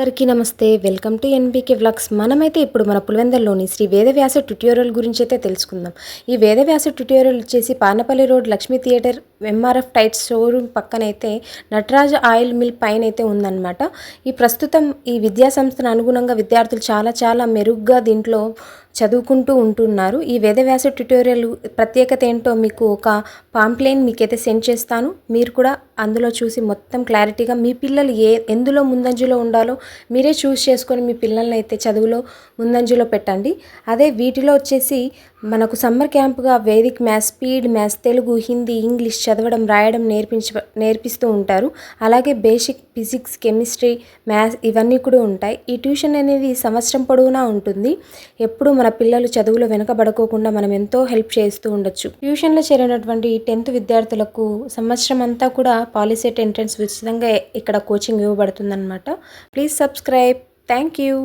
అందరికీ నమస్తే. Welcome to NBK vlogs. మనమైతే ఇప్పుడు మన పులివెందులలోని శ్రీ వేదవ్యాస ట్యుటోరియల్ గురించి అయితే తెలుసుకుందాం. ఈ వేదవ్యాస ట్యుటోరియల్ వచ్చేసి Panapalli road Lakshmi theatre MRF tyres showroom పక్కనైతే నటరాజ ఆయిల్ మిల్ పైన అయితే ఉందన్నమాట. ఈ ప్రస్తుతం ఈ విద్యా సంస్థను అనుగుణంగా విద్యార్థులు చాలా మెరుగ్గా దీంట్లో చదువుకుంటూ ఉంటున్నారు. ఈ వేదవ్యాస ట్యుటోరియల్ ప్రత్యేకత ఏంటో మీకు ఒక పాంప్లెయిన్ మీకైతే సెండ్ చేస్తాను. మీరు కూడా అందులో చూసి మొత్తం క్లారిటీగా మీ పిల్లలు ఎందులో ముందంజలో ఉండాలో మీరే చూస్ చేసుకొని మీ పిల్లల్ని అయితే చదువులో ముందంజలో పెట్టండి. అదే వీటిలో వచ్చేసి మనకు సమ్మర్ క్యాంపుగా Vedic maths, speed maths, Telugu, Hindi, English చదవడం రాయడం నేర్పిస్తూ ఉంటారు. అలాగే బేసిక్ ఫిజిక్స్, కెమిస్ట్రీ, మ్యాథ్స్ ఇవన్నీ కూడా ఉంటాయి. ఈ ట్యూషన్ అనేది సంవత్సరం పొడవునా ఉంటుంది. ఎప్పుడు మన పిల్లలు చదువులో వెనకబడుకోకుండా మనం ఎంతో హెల్ప్ చేస్తూ ఉండొచ్చు. ట్యూషన్లో చేరినటువంటి 10th విద్యార్థులకు సంవత్సరం అంతా కూడా పాలిసెట్ ఎంట్రన్స్ ఉచితంగా ఇక్కడ కోచింగ్ ఇవ్వబడుతుందన్నమాట. Please subscribe. Thank you.